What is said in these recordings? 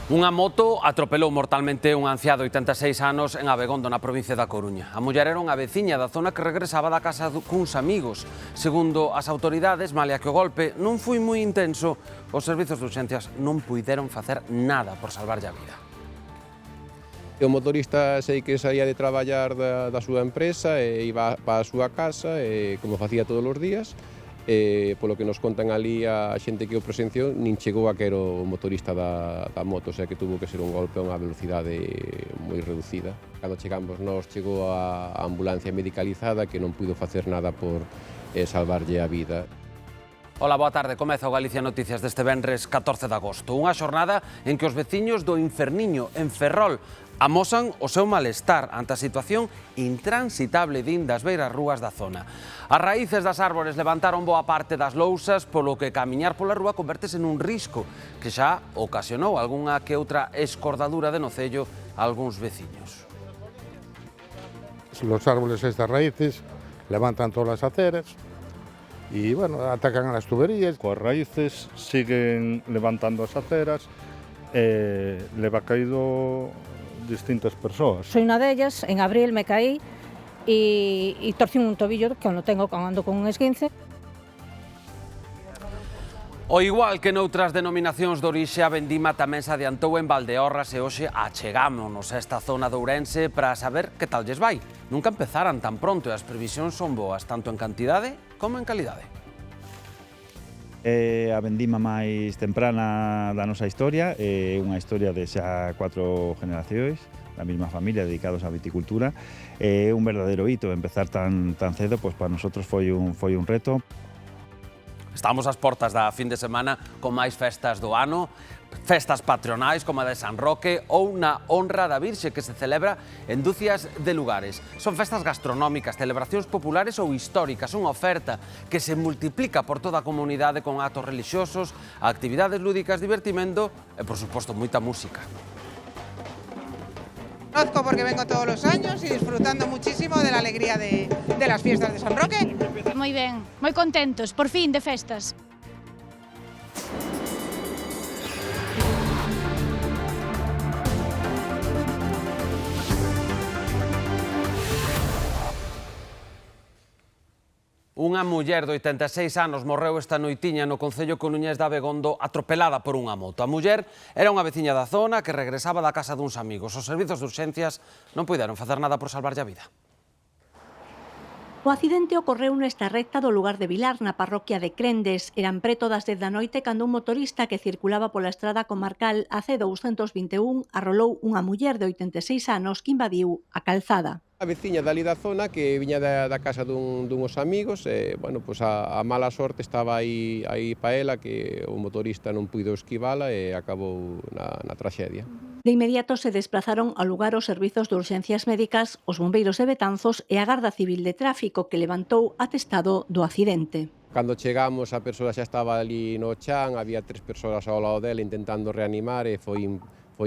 Unha moto atropelou mortalmente un anciá de 86 anos en Abegondo, na provincia da Coruña. A muller era unha veciña da zona que regresaba da casa cuns amigos. Segundo as autoridades, malia que o golpe non foi moi intenso, os servizos de urxencias non puideron facer nada por salvarlle a vida. O motorista sei que saía de traballar da súa empresa e iba para a súa casa, como facía todos os días. Polo que nos contan ali a xente que o presenciou, nin chegou a que era o motorista da moto, o sea que tuvo que ser un golpe a unha velocidade moi reducida. Cando chegamos nós chegou a ambulancia medicalizada que non puido facer nada por salvarlle a vida. Ola, boa tarde. Comeza o Galicia Noticias deste venres 14 de agosto. Unha xornada en que os veciños do Inferniño, en Ferrol, amosan o seu malestar ante a situación intransitable din das beiras rúas da zona. As raíces das árbores levantaron boa parte das lousas, polo que camiñar pola rúa convértese nun risco que xa ocasionou algunha que outra escordadura de nocello a algúns veciños. Los árboles estas raíces levantan todas as aceras e, bueno, atacan a las tuberías. Coas raíces siguen levantando as aceras e leva caído distintas persoas. Soy unha dellas, en abril me caí e torcí un tobillo que non tengo cando ando con un esguince. O igual que noutras denominacións de orixe, a vendima tamén se adiantou en Valdeorras e hoxe achegámonos a esta zona de Ourense para saber que tal lles vai. Nunca empezaran tan pronto e as previsións son boas, tanto en cantidade como en calidade. É a vendima máis temprana da nosa historia, é unha historia de xa 4 generacións da mesma familia dedicados á viticultura. É un verdadeiro hito empezar tan cedo, pois para nosotros foi un reto. Estamos ás portas da fin de semana con máis festas do ano, festas patronais como a de San Roque ou na honra da Virxe que se celebra en dúcias de lugares. Son festas gastronómicas, celebracións populares ou históricas, unha oferta que se multiplica por toda a comunidade con actos relixiosos, actividades lúdicas, divertimento e, por suposto, moita música. Conozco porque vengo todos los años y disfrutando muchísimo de la alegría de las fiestas de San Roque. Moi ben, moi contentos, por fin de festas. Unha muller de 86 anos morreu esta noitiña no concello coruñés de Abegondo atropelada por unha moto. A muller era unha veciña da zona que regresaba da casa duns amigos. Os servizos de urxencias non puideron facer nada por salvarlle a vida. O accidente ocorreu nesta recta do lugar de Vilar, na parroquia de Crendes. Eran preto das 10 da noite cando un motorista que circulaba pola estrada comarcal AC221 arrolou unha muller de 86 anos que invadiu a calzada. A veciña dali da zona que viña da casa dunhos amigos e, bueno, pois a mala sorte estaba aí pa ela que o motorista non puido esquivala e acabou na traxedia. De inmediato se desplazaron ao lugar os servizos de urxencias médicas, os bombeiros de Betanzos e a Garda Civil de Tráfico que levantou atestado do accidente. Cando chegamos a persoa xa estaba ali no chan, había 3 persoas ao lado dela intentando reanimar e foi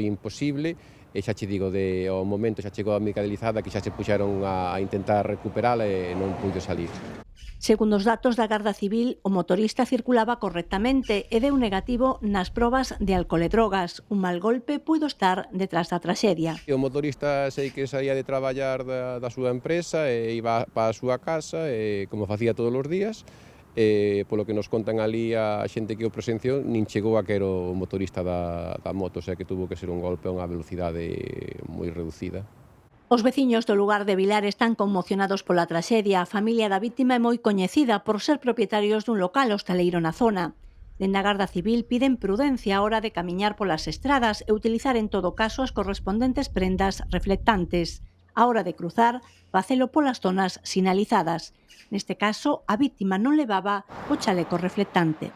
imposible. E xa che digo, ao momento xa chegou a medicalizada que xa se puxeron a intentar recuperala e non puido salir. Segundo os datos da Garda Civil, o motorista circulaba correctamente e deu negativo nas probas de alcohol e drogas. Un mal golpe puido estar detrás da traxedia. O motorista sei que saía de traballar da súa empresa e iba para a súa casa, como facía todos os días. Polo que nos contan ali a xente que o presenciou, nin chegou a que era o motorista da moto, o sea que tuvo que ser un golpe a unha velocidade moi reducida. Os veciños do lugar de Vilar están conmocionados pola traxedia. A familia da vítima é moi coñecida por ser propietarios dun local hostaleiro na zona. Dende a Garda Civil piden prudencia á hora de camiñar polas estradas e utilizar en todo caso as correspondentes prendas reflectantes. A hora de cruzar, facelo polas zonas sinalizadas. Neste caso, a vítima non levaba o chaleco reflectante.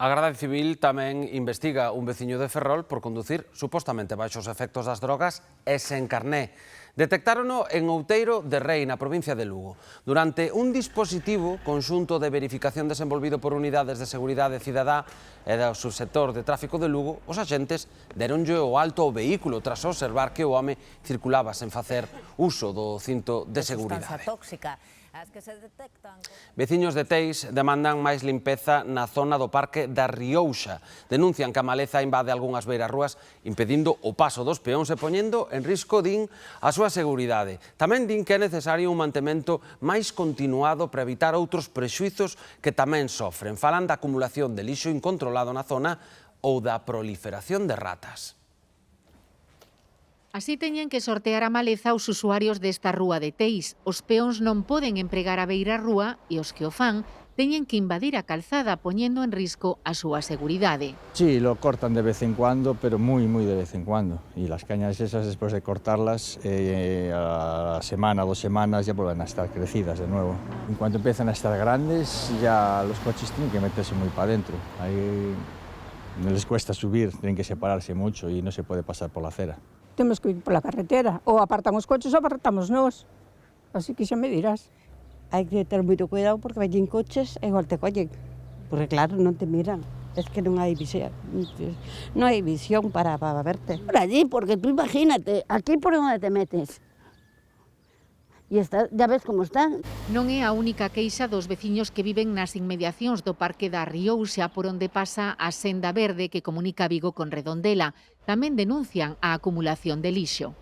A Garda Civil tamén investiga un veciño de Ferrol por conducir supostamente baixo os efectos das drogas e sen carné. Detectárono en Outeiro de Rei, na provincia de Lugo. Durante un dispositivo conxunto de verificación desenvolvido por unidades de seguridade cidadá e do subsector de tráfico de Lugo, os axentes deronlle o alto ao vehículo tras observar que o home circulaba sen facer uso do cinto de seguridade. Tóxica. as que se detectan. Veciños de Teis demandan máis limpeza na zona do Parque da Riouxa. Denuncian que a maleza invade algunhas beirarrúas impedindo o paso dos peóns e poñendo en risco, din, a súa seguridade. Tamén din que é necesario un mantemento máis continuado para evitar outros prexuizos que tamén sofren. Falan da acumulación de lixo incontrolado na zona ou da proliferación de ratas. Así teñen que sortear a maleza os usuarios desta rúa de Teis. Os peóns non poden empregar a beirarrúa e os que o fan teñen que invadir a calzada poñendo en risco a súa seguridade. Sí, lo cortan de vez en cuando, pero muy de vez en cuando. Y las cañas esas, después de cortarlas, a la semana, 2 semanas, ya vuelven a estar crecidas de nuevo. En cuanto empiezan a estar grandes, ya los coches tienen que meterse muy para adentro. Ahí no les cuesta subir, tienen que separarse mucho y no se puede pasar por la acera. Temos que ir pola carretera, ou apartamos coches ou apartamos nós. Así que xa me dirás. Hai que ter moito cuidado porque veñen coches e igual te collen. Porque claro, non te miran. Es que non hai visión. Non hai visión para verte. Por allí, porque tú imagínate, aquí por onde te metes. E está, ya ves como están. Non é a única queixa dos veciños que viven nas inmediacións do Parque da Riouxa por onde pasa a senda verde que comunica Vigo con Redondela. Tamén denuncian a acumulación de lixo.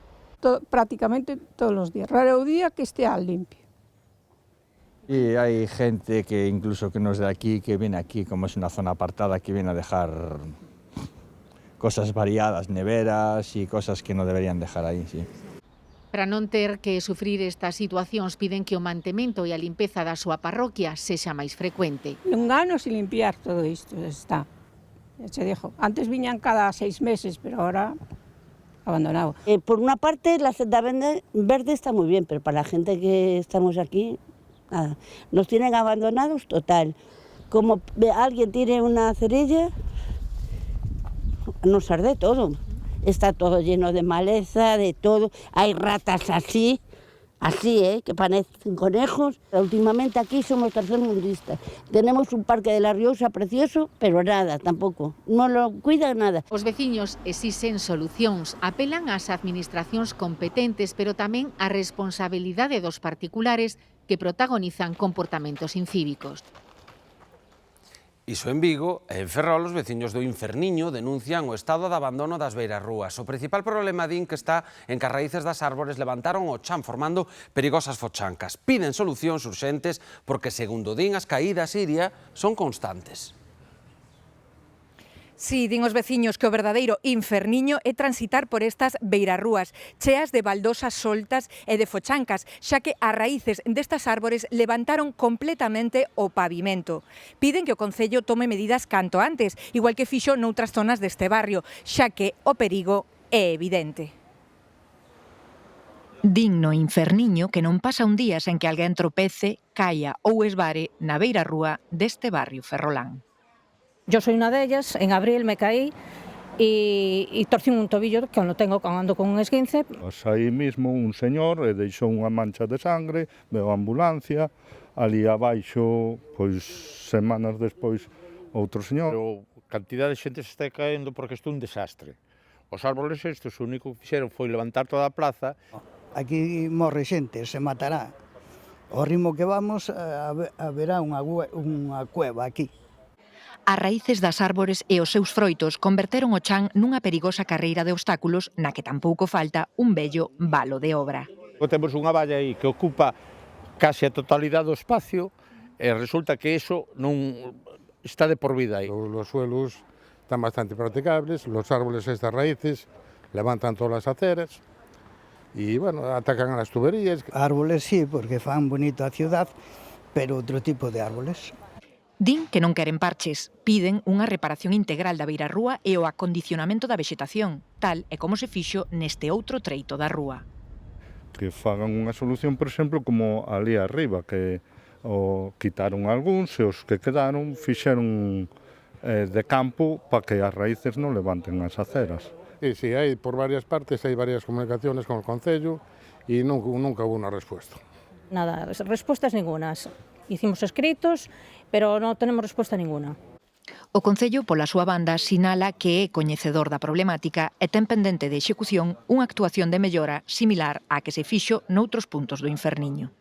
Prácticamente todos os días. Raro o día que estea limpio. Y hay gente que incluso que no es de aquí, que viene aquí, como es una zona apartada, que viene a dejar cosas variadas, neveras y cosas que no deberían dejar ahí, sí. Para non ter que sufrir estas situacións, piden que o mantemento e a limpeza da súa parroquia sexa máis frecuente. Un ano sin limpiar todo isto, está. Ya se dijo. Antes viñan cada 6 meses, pero ahora abandonado. Por una parte, la senda verde está muy bien, pero para la gente que estamos aquí, nada. Nos tienen abandonados total. Como alguien tiene una cerilla, nos arde todo. Está todo lleno de maleza, de todo. Hay ratas así, que parecen conejos. Últimamente aquí somos tercermundistas. Tenemos un parque de la Riouxa precioso, pero nada, tampoco. No lo cuidan nada. Os veciños exixen solucións, apelan ás administracións competentes, pero tamén á responsabilidade dos particulares que protagonizan comportamentos incívicos. Iso en Vigo e en Ferrol, os veciños do Inferniño denuncian o estado de abandono das beirarrúas. O principal problema, din, que está en que as raíces das árbores levantaron o chan formando perigosas fochancas. Piden solucións urxentes porque, segundo din, as caídas, Iria, son constantes. Sí, din os veciños que o verdadeiro inferniño é transitar por estas beirarrúas, cheas de baldosas soltas e de fochancas, xa que as raíces destas árbores levantaron completamente o pavimento. Piden que o Concello tome medidas canto antes, igual que fixo noutras zonas deste barrio, xa que o perigo é evidente. Din no Inferniño que non pasa un día sen que alguén tropece, caia ou esvare na beirarrúa deste barrio ferrolán. Yo soy una de ellas, en abril me caí y torcí un tobillo que no tengo cuando ando con un esguince. Pues aí mismo un señor deixou unha mancha de sangre, veo a ambulancia, ali abaixo, pois semanas despois, outro señor. Pero cantidad de xente se está caendo porque isto é un desastre. Os árboles estes, o único que fixeron foi levantar toda a plaza. Aquí morre xente, se matará. Ao ritmo que vamos, haberá unha cueva aquí. As raíces das árbores e os seus froitos converteron o chan nunha perigosa carreira de obstáculos na que tampouco falta un bello valo de obra. Temos unha valla aí que ocupa case a totalidade do espacio e resulta que iso non está de por vida aí. Los suelos están bastante practicables, los árboles estas raíces levantan todas as aceras e, bueno, atacan a las tuberías. Árboles sí, porque fan bonito a ciudad, pero outro tipo de árboles. Din que non queren parches, piden unha reparación integral da beirarrúa e o acondicionamento da vexetación, tal e como se fixo neste outro treito da rúa. Que fagan unha solución, por exemplo, como ali arriba, que quitaron algúns e os que quedaron fixeron de campo para que as raíces non levanten as aceras. Sí, hai por varias partes, hai varias comunicaciones con o Concello e nunca hubo unha respuesta. Nada, respuestas ningunas. Hicimos escritos, pero non tenemos respuesta ninguna. O Concello, pola súa banda, sinala que é coñecedor da problemática e ten pendente de execución unha actuación de mellora similar á que se fixo noutros puntos do Inferniño.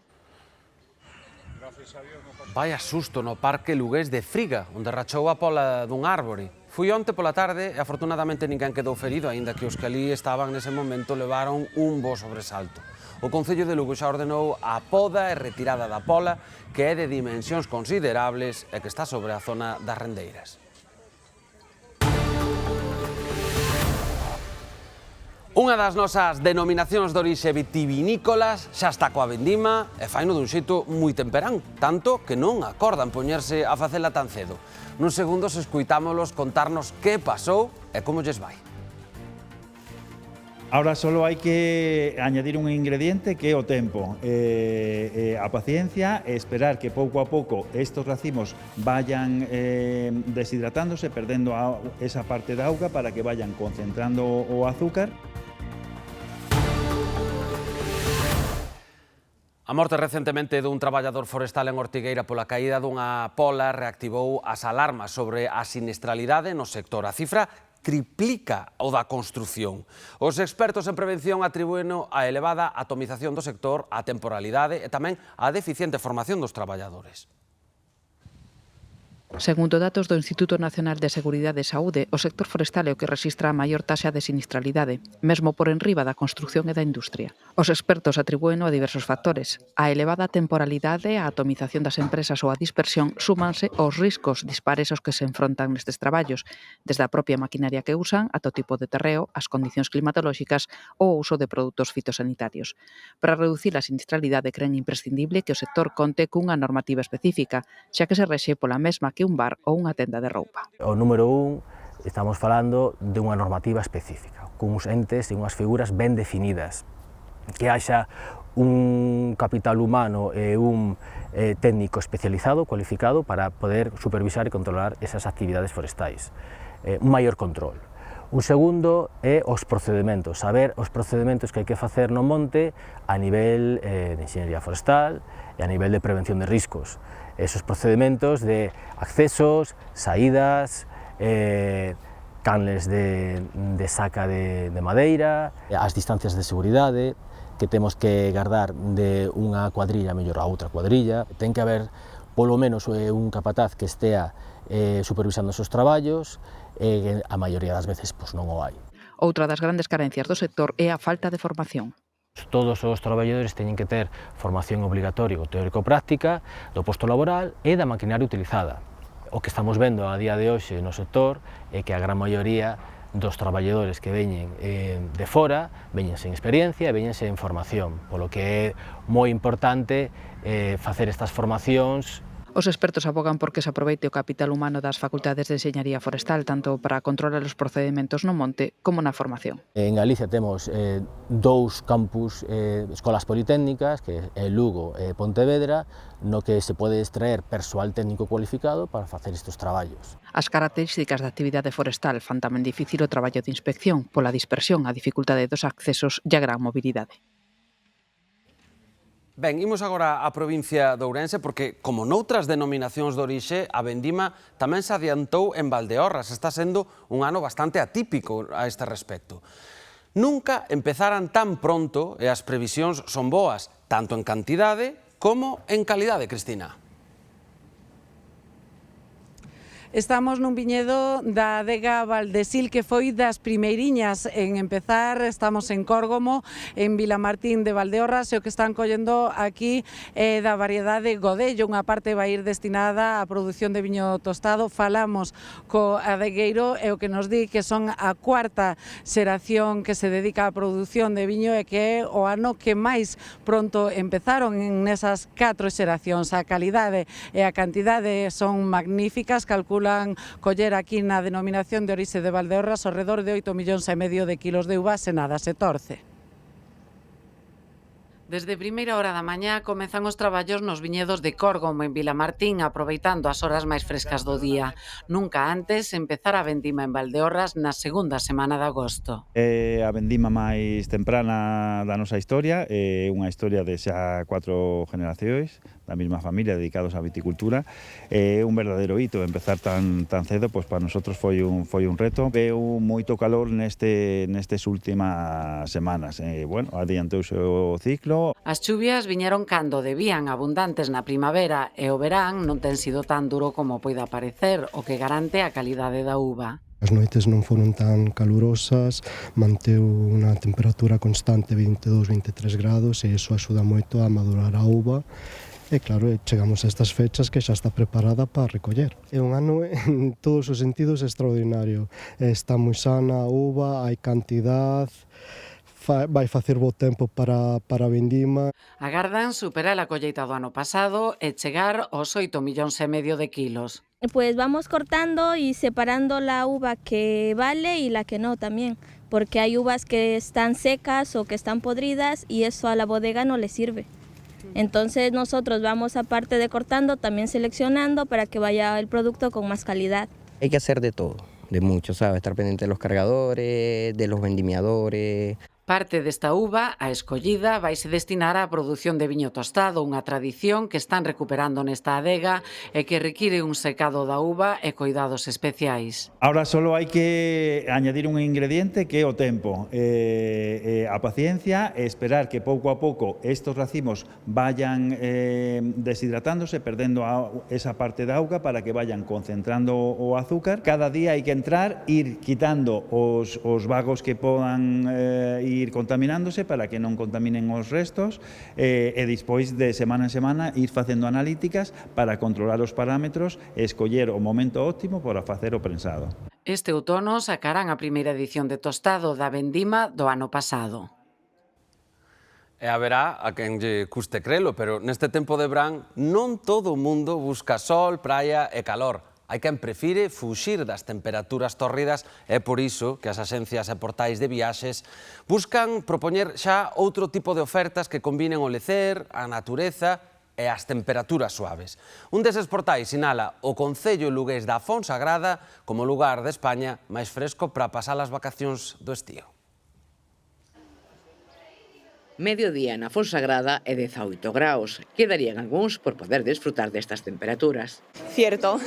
Vaya susto no Parque Lugués de Friga, onde rachou a pola dun árbore. Fui onte pola tarde e afortunadamente ninguén quedou ferido, aínda que os que ali estaban nese momento levaron un bo sobresalto. O Concello de Lugo xa ordenou a poda e retirada da pola, que é de dimensións considerables e que está sobre a zona das rendeiras. Unha das nosas denominacións de orixe vitivinícolas xa está coa vendima e faino dun xeito moi temperán, tanto que non acordan poñerse a facela tan cedo. Nuns segundos escuitámolos contarnos que pasou e como lles vai. Ahora solo hai que añadir un ingrediente que é o tempo, a paciencia e esperar que pouco a pouco estos racimos vayan deshidratándose, perdendo esa parte da auga para que vayan concentrando o azúcar. A morte recentemente dun traballador forestal en Ortigueira pola caída dunha pola reactivou as alarmas sobre a siniestralidade no sector. A cifra triplica o da construción. Os expertos en prevención atribúeno a elevada atomización do sector, a temporalidade e tamén a deficiente formación dos traballadores. Segundo datos do Instituto Nacional de Seguridade e Saúde, o sector forestal é o que rexistra a maior taxa de sinistralidade, mesmo por enriba da construción e da industria. Os expertos atribúeno a diversos factores. A elevada temporalidade, a atomización das empresas ou a dispersión súmanse aos riscos dispares aos que se enfrontan nestes traballos, desde a propia maquinaria que usan ata o tipo de terreo, as condicións climatolóxicas ou o uso de produtos fitosanitarios. Para reducir a sinistralidade, creen imprescindible que o sector conte cunha normativa específica, xa que se rexe pola mesma que un bar ou unha tenda de roupa. O número 1, estamos falando de unha normativa específica, cuns entes e unhas figuras ben definidas, que haxa un capital humano e un técnico especializado, cualificado, para poder supervisar e controlar esas actividades forestais. Un maior control. Un segundo é os procedementos, saber os procedementos que hai que facer no monte a nivel de enxeñería forestal e a nivel de prevención de riscos. Esos procedementos de accesos, saídas, canles de saca de madeira, as distancias de seguridade que temos que guardar de unha cuadrilla mellor a outra cuadrilla. Ten que haber polo menos un capataz que estea supervisando esos traballos e a maioría das veces non o hai. Outra das grandes carencias do sector é a falta de formación. Todos os traballadores teñen que ter formación obligatoria teórico-práctica do posto laboral e da maquinaria utilizada. O que estamos vendo a día de hoxe no sector é que a gran maioría dos traballadores que veñen de fora veñen sen experiencia e veñen sen formación, polo que é moi importante facer estas formacións. Os expertos abogan por que se aproveite o capital humano das facultades de enxeñería forestal tanto para controlar os procedementos no monte como na formación. En Galicia temos dous campus, escolas politécnicas, que é Lugo e Pontevedra, no que se pode extraer persoal técnico cualificado para facer estes traballos. As características da actividade forestal fan tamén difícil o traballo de inspección pola dispersión, a dificultade dos accesos e a gran mobilidade. Ben, imos agora á provincia de Ourense porque, como noutras denominacións de orixe, a vendima tamén se adiantou en Valdeorras. Está sendo un ano bastante atípico a este respecto. Nunca empezaran tan pronto e as previsións son boas, tanto en cantidade como en calidade, Cristina. Estamos nun viñedo da adega Valdesil que foi das primeiriñas en empezar. Estamos en Córgomo, en Vilamartín de Valdeorras, e o que están collendo aquí é da variedade Godello. Unha parte vai ir destinada á produción de viño tostado. Falamos co adegueiro e o que nos di que son a cuarta xeración que se dedica á produción de viño e que é o ano que máis pronto empezaron en nesas 4 xeracións. A calidade e a cantidade son magníficas, calculan coller aquí na denominación de orixe de Valdeorras ao redor de 8,5 millóns de kilos de uva se nada se torce. Desde primeira hora da mañá comezan os traballos nos viñedos de Córgomo en Vilamartín, aproveitando as horas máis frescas do día. Nunca antes empezara a vendima en Valdeorras na segunda semana de agosto. É a vendima máis temprana da nosa historia, é unha historia de xa 4 generacións da mesma familia dedicados á viticultura. É un verdadeiro hito empezar tan cedo, pois para nosotros foi un reto. Veu moito calor nestes últimas semanas. Bueno, adiantouse o ciclo, ano. As chuvias viñeron cando debían, abundantes na primavera, e o verán non ten sido tan duro como poida parecer, o que garante a calidade da uva. As noites non foron tan calurosas, manteu unha temperatura constante 22-23 grados e iso axuda moito a madurar a uva. E claro, chegamos a estas fechas que xa está preparada para recoller. É un ano en todos os sentidos extraordinario. Está moi sana a uva, hai cantidad, vai facer bo tempo para a vindima. Agardan superar a colleita do ano pasado e chegar aos 8,5 millóns de kilos. Pues vamos cortando y separando la uva que vale y la que no también, porque hay uvas que están secas o que están podridas y eso a la bodega no le sirve. Entonces nosotros vamos, aparte de cortando, también seleccionando para que vaya el producto con más calidad. Hay que hacer de todo, de mucho, ¿sabes? Estar pendiente de los cargadores, de los vendimiadores. Parte desta uva, a escollida, vaise destinar á produción de viño tostado, unha tradición que están recuperando nesta adega e que require un secado da uva e cuidados especiais. Ahora solo hai que añadir un ingrediente que é o tempo, a paciencia e esperar que pouco a pouco estos racimos vayan deshidratándose, perdendo esa parte da auga para que vayan concentrando o azúcar. Cada día hai que entrar, ir quitando os vagos que podan ir contaminándose para que non contaminen os restos e despois de semana en semana ir facendo analíticas para controlar os parámetros e escoller o momento óptimo para facer o prensado. Este outono sacarán a primeira edición de tostado da vendima do ano pasado. E haberá a quen lle custe crelo, pero neste tempo de verán non todo o mundo busca sol, praia e calor. Hai quen prefire fuxir das temperaturas tórridas e por iso que as axencias e portais de viaxes buscan propoñer xa outro tipo de ofertas que combinen o lecer, a natureza e as temperaturas suaves. Un deses portais sinala o concello lugués da Fonsagrada como lugar de España máis fresco para pasar as vacacións do estío. Mediodía na Fonsagrada é 18 graus. Quedarían algúns por poder desfrutar destas temperaturas. Cierto.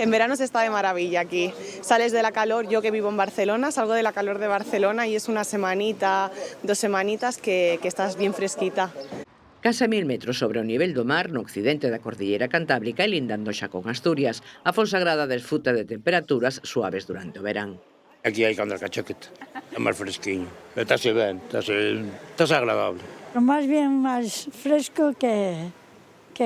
En verano se está de maravilla aquí. Sales de la calor, yo que vivo en Barcelona, salgo de la calor de Barcelona y es una semanita, 2 semanitas que estás bien fresquita. Case 1000 metros sobre o nivel do mar no occidente da Cordillera Cantábrica e lindando xa con Asturias, a Fonsagrada desfruta de temperaturas suaves durante o verán. Aquí hai que andar ca chaqueta, é máis fresquiño, estase ben, estase agradable. Más bien máis fresco que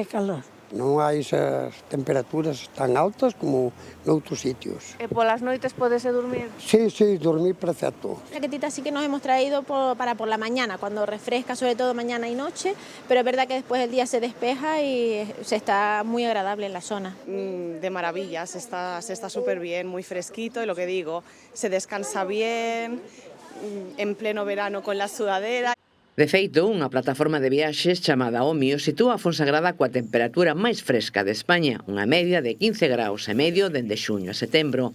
calor. Non hai esas temperaturas tan altas como noutros sitios. ¿Y por las noites podes dormir? Sí, dormir perfecto. La chaquetita sí que nos hemos traído para por la mañana, cuando refresca, sobre todo mañana y noche, pero es verdad que después el día se despeja y se está muy agradable en la zona. De maravilla, se está súper bien, muy fresquito y lo que digo, se descansa bien, en pleno verano con la sudadera. De feito, unha plataforma de viaxes chamada Omio sitúa a Fonsagrada coa temperatura máis fresca de España, unha media de 15 graus e medio dende xuño a setembro.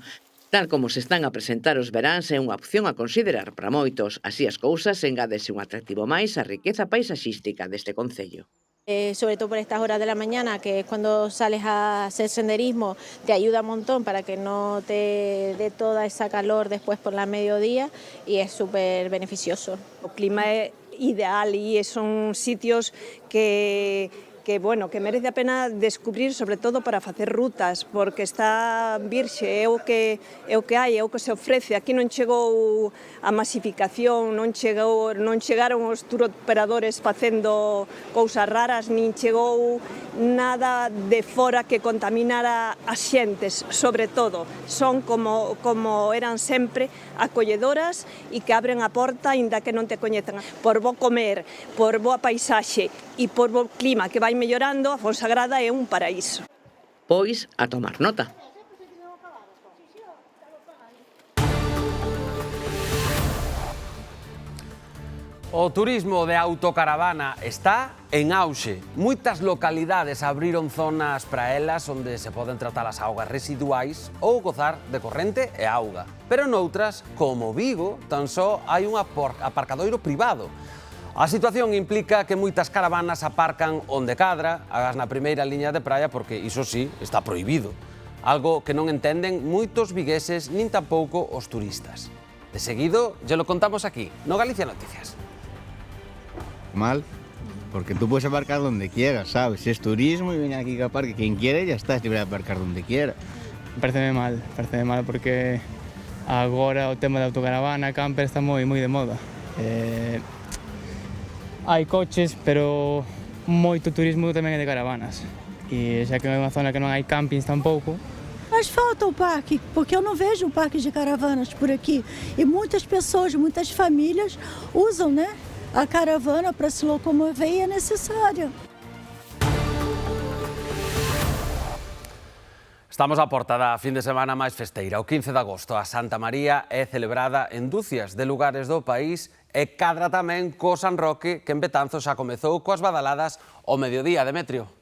Tal como se están a presentar os veráns é unha opción a considerar para moitos. Así as cousas, engádese un atractivo máis á riqueza paisaxística deste concello. Sobre todo por estas horas de la mañana, que es cuando sales a hacer senderismo, te ayuda un montón para que no te dé toda esa calor después por la mediodía y es súper beneficioso. O clima é ideal e son sitios que merece a pena descubrir, sobre todo para facer rutas, porque está virxe, é o que hai, é o que se ofrece. Aquí non chegou a masificación, non chegaron os turoperadores facendo cousas raras, nin chegou nada de fora que contaminara as xentes, sobre todo. Son como eran sempre, acolledoras e que abren a porta aínda que non te coñezan. Por bo comer, por boa paisaxe e por bo clima que vai mellorando, a Fonsagrada é un paraíso. Pois a tomar nota. O turismo de autocaravana está en auxe. Moitas localidades abriron zonas para elas onde se poden tratar as augas residuais ou gozar de corrente e auga. Pero noutras, como Vigo, tan só hai un aparcadoiro privado. A situación implica que moitas caravanas aparcan onde cadra, agás na primeira liña de praia, porque iso sí, está prohibido. Algo que non entenden moitos vigueses nin tampouco os turistas. De seguido, lle lo contamos aquí, no Galicia Noticias. mal, porque tú puedes aparcar donde quieras, ¿sabes? Es turismo y viene aquí a parque quien quiere y ya está, es libre de aparcar donde quiera. Pareceme mal porque agora o tema de autocaravana, camper está moi de moda. Hai coches, pero moito turismo tamén é de caravanas. E xa que é unha zona que non hai campings tampouco. Mas falta o parque, porque eu não vejo o parque de caravanas por aqui. E muitas pessoas, muitas famílias usam, né, a caravana para se locomover e é necessária. Estamos á porta da fin de semana máis festeira. O 15 de agosto a Santa María é celebrada en dúcias de lugares do país e cadra tamén co San Roque, que en Betanzos xa comezou coas badaladas ao mediodía. Demetrio.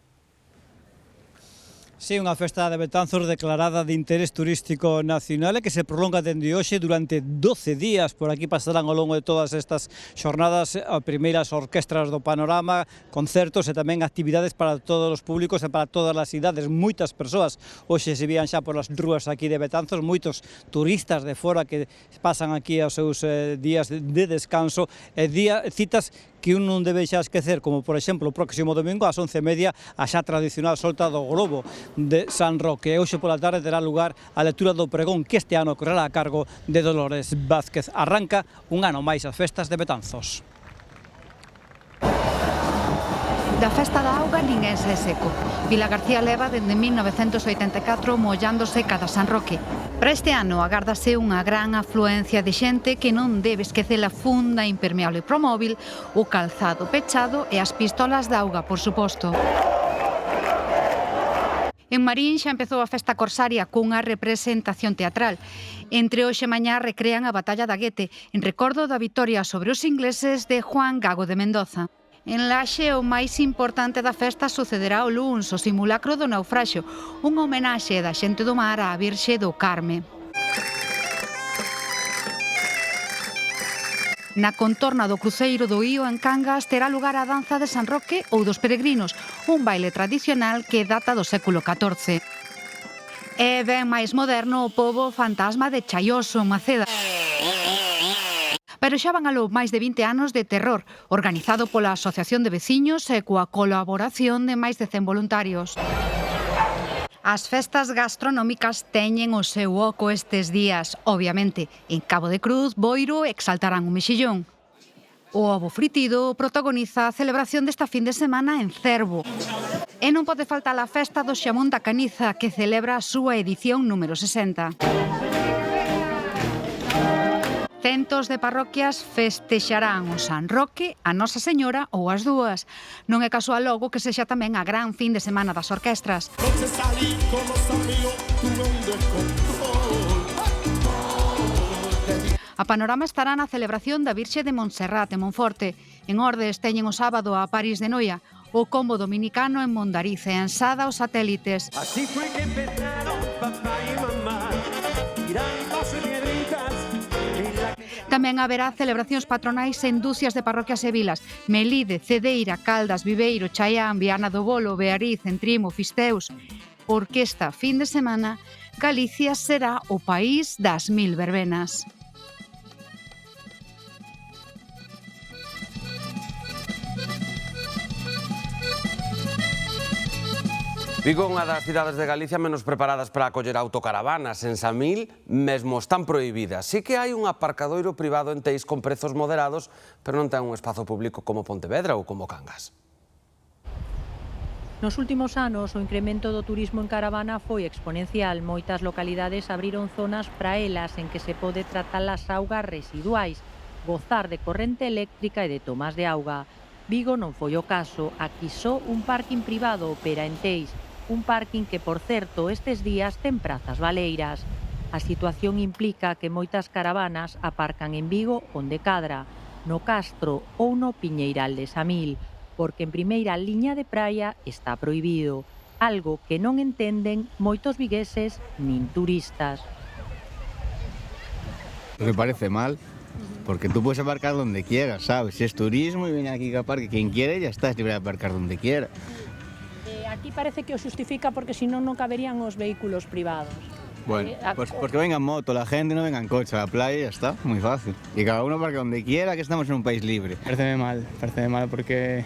Sí, unha festa de Betanzos declarada de interés turístico nacional e que se prolonga dende hoxe durante 12 días. Por aquí pasarán ao longo de todas estas xornadas as primeiras orquestras do panorama, concertos e tamén actividades para todos os públicos e para todas as idades. Moitas persoas hoxe se vían xa por as rúas aquí de Betanzos, moitos turistas de fora que pasan aquí aos seus días de descanso e citas que un non debe xa esquecer, como por exemplo o próximo domingo ás 11:30 a xa tradicional solta do globo de San Roque. E hoxe pola tarde terá lugar a lectura do pregón que este ano correrá a cargo de Dolores Vázquez. Arranca un ano máis as festas de Betanzos. Da festa da auga ninguén se seco. Vilagarcía leva dende 1984 mollándose cada San Roque. Para este ano agárdase unha gran afluencia de xente que non debe esquecer a funda impermeable promóvil, o calzado pechado e as pistolas de auga, por suposto. En Marín xa empezou a festa corsaria cunha representación teatral. Entre hoxe e mañá recrean a Batalla da Guete, en recordo da vitoria sobre os ingleses de Juan Gago de Mendoza. En Laxe, o máis importante da festa sucederá o luns, o simulacro do naufraxio, unha homenaxe da xente do mar á Virxe do Carme. Na contorna do cruceiro do Ío en Cangas terá lugar a danza de San Roque ou dos peregrinos, un baile tradicional que data do século XIV. É ben máis moderno o pobo fantasma de Chaioso, en Maceda. Pero xa van aló máis de 20 anos de terror, organizado pola Asociación de Veciños e coa colaboración de máis de 100 voluntarios. As festas gastronómicas teñen o seu oco estes días, obviamente. En Cabo de Cruz, Boiro exaltarán o mexillón. O ovo fritido protagoniza a celebración desta fin de semana en Cervo. E non pode faltar a festa do xamón da Caniza, que celebra a súa edición número 60. Centos de parroquias festexarán o San Roque, a Nosa Señora ou as dúas. Non é casual logo que sexa tamén a gran fin de semana das orquestras. A Panorama estará na celebración da Virxe de Montserrat en Monforte. En Ordes teñen o sábado a París de Noia, o combo dominicano en Mondariz e Ansada os satélites. Así foi que empezaron papá e mamá, tirando piedritas. Tamén haberá celebracións patronais en dúcias de parroquias e vilas: Melide, Cedeira, Caldas, Viveiro, Chaián, Viana do Bolo, Beariz, Entrimo, Fisteus. Porque esta fin de semana Galicia será o país das 1000 verbenas. Vigo é unha das cidades de Galicia menos preparadas para acoller autocaravanas. En Samil mesmo están prohibidas. Sí que hai un aparcadoiro privado en Teis con prezos moderados, pero non ten un espazo público como Pontevedra ou como Cangas. Nos últimos anos, o incremento do turismo en caravana foi exponencial. Moitas localidades abriron zonas para elas en que se pode tratar as augas residuais, gozar de corrente eléctrica e de tomas de auga. Vigo non foi o caso. Aquí só un parking privado opera en Teis. Un parking que, por certo, estes días ten prazas baleiras. A situación implica que moitas caravanas aparcan en Vigo onde cadra, no Castro ou no Piñeiral de Samil, porque en primeira liña de praia está prohibido, algo que non entenden moitos vigueses nin turistas. Me parece mal, porque tú puedes aparcar donde quieras, ¿sabes? Es turismo y viene aquí a parque quien quiere y ya está, es libre de aparcar donde quiera. Aquí parece que o xustifica porque senón non caberían os vehículos privados. Bueno, pues porque venga en moto la gente, no venga en coche a la playa y ya está, muy fácil. Y cada uno para donde quiera, que estamos en un país libre. Pareceme mal porque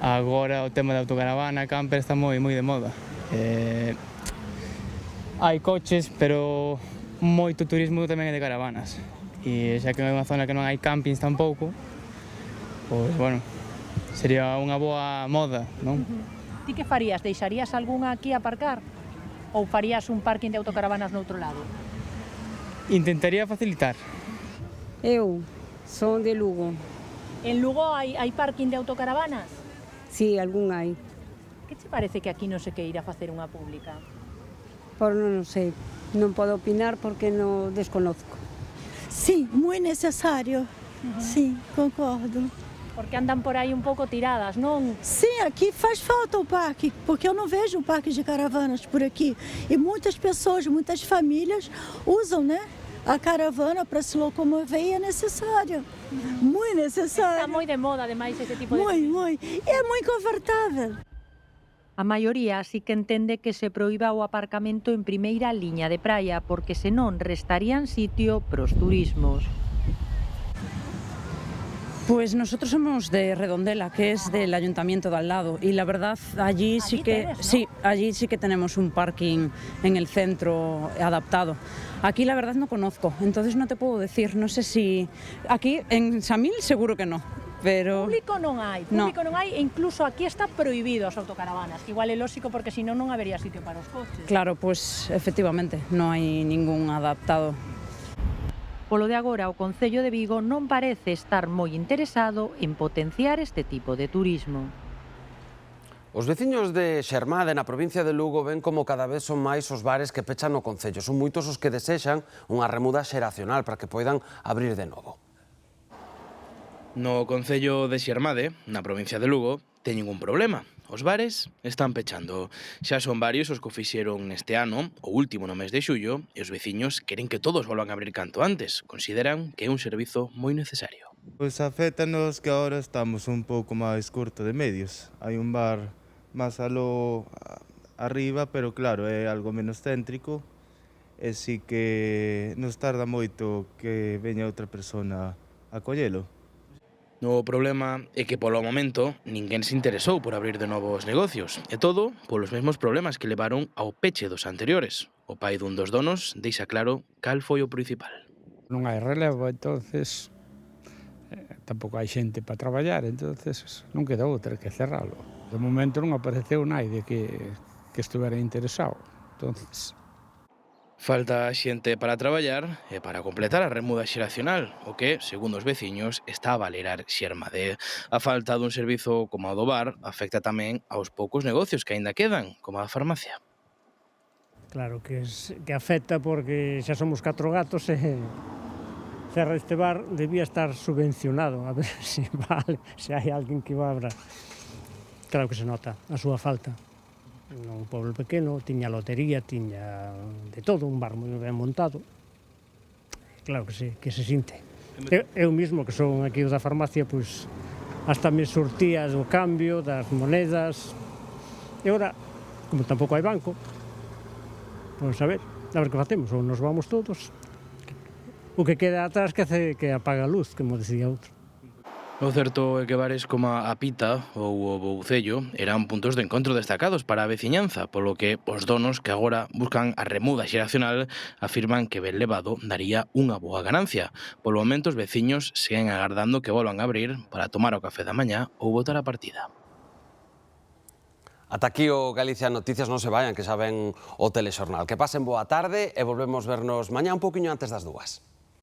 agora o tema de autocaravana, camper está moi de moda. Hai coches, pero moito turismo tamén é de caravanas. E xa que é unha zona que non hai campings tampouco, pois, bueno, sería unha boa moda, non? Ti que farías? Deixarías algunha aquí a aparcar? Ou farías un parking de autocaravanas no outro lado? Intentaría facilitar. Eu son de Lugo. En Lugo hai parking de autocaravanas? Sí, algún hai. Que te parece que aquí non se queira facer unha pública? Por non sei, non podo opinar porque non desconozco. Sí, muy necesario. Sí, concordo. Porque andan por aí un pouco tiradas, non? Sim, aqui faz falta o parque, porque eu não vejo o parque de caravanas por aqui. E muitas pessoas, muitas famílias usam, né, a caravana para se locomover e é necessário. Muito necessário. Está moi de moda, ademais, ese tipo de... Muito. E é muito confortável. A maioría sí que entende que se proíba o aparcamento en primeira liña de praia porque senón restarían sitio pros turismos. Pues nosotros somos de Redondela, que es del ayuntamiento de al lado, y la verdad allí sí que allí sí que tenemos un parking en el centro adaptado. Aquí la verdad no conozco, entonces no te puedo decir, no sé si aquí en Samil seguro que no. Pero... Público non hai, e incluso aquí está prohibido as autocaravanas, que igual é lógico porque senón non habería sitio para os coches. Claro, pues efectivamente, no hai ningún adaptado. Polo de agora, o Concello de Vigo non parece estar moi interesado en potenciar este tipo de turismo. Os veciños de Xermade, na provincia de Lugo, ven como cada vez son máis os bares que pechan no Concello. Son moitos os que desexan unha remuda xeracional para que poidan abrir de novo. No Concello de Xermade, na provincia de Lugo, teñen un problema. Os bares están pechando. Xa son varios os que o fixeron este ano, o último no mes de xullo, e os veciños queren que todos volvan a abrir canto antes. Consideran que é un servizo moi necesario. Pois afétanos que agora estamos un pouco máis curto de medios. Hai un bar máis aló arriba, pero claro, é algo menos céntrico, e si que nos tarda moito que veña outra persona a collelo. O problema é que polo momento ninguén se interesou por abrir de novo os negocios, e todo polos mesmos problemas que levaron ao peche dos anteriores. O pai dun dos donos deixa claro cal foi o principal. Non hai relevo, entonces tampouco hai xente para traballar, entonces non queda outra que cerralo. De momento non apareceu naide que estuvera interesado, entonces... Falta xente para traballar e para completar a remuda xeracional, o que, segundo os veciños, está a valerar Xermade. A falta dun servizo como o do bar afecta tamén aos poucos negocios que aínda quedan, como a farmacia. Claro que afecta porque xa somos 4 gatos e cerra este bar, debía estar subvencionado, a ver se vale, se hai alguén que o abra. Claro que se nota a súa falta. Un pueblo pequeno, tiña lotería, tiña de todo, un bar moi ben montado. Claro que se sinte. Eu mismo, que son aquí o da farmacia, pois hasta me surtía o cambio das monedas. E agora, como tampouco hai banco, pois a ver que facemos, ou nos vamos todos. O que queda atrás que apaga a luz, como decía outro. O certo é que bares como a Pita ou o Boucello eran puntos de encontro destacados para a veciñanza, polo que os donos que agora buscan a remuda xeracional afirman que ben levado daría unha boa ganancia. Polo momento os veciños seguen agardando que volvan a abrir para tomar o café da mañá ou botar a partida. Ata aquí o Galicia Noticias, non se vayan, que xa ven o telexornal. Que pasen boa tarde e volvemos vernos mañá un poquinho antes das 2.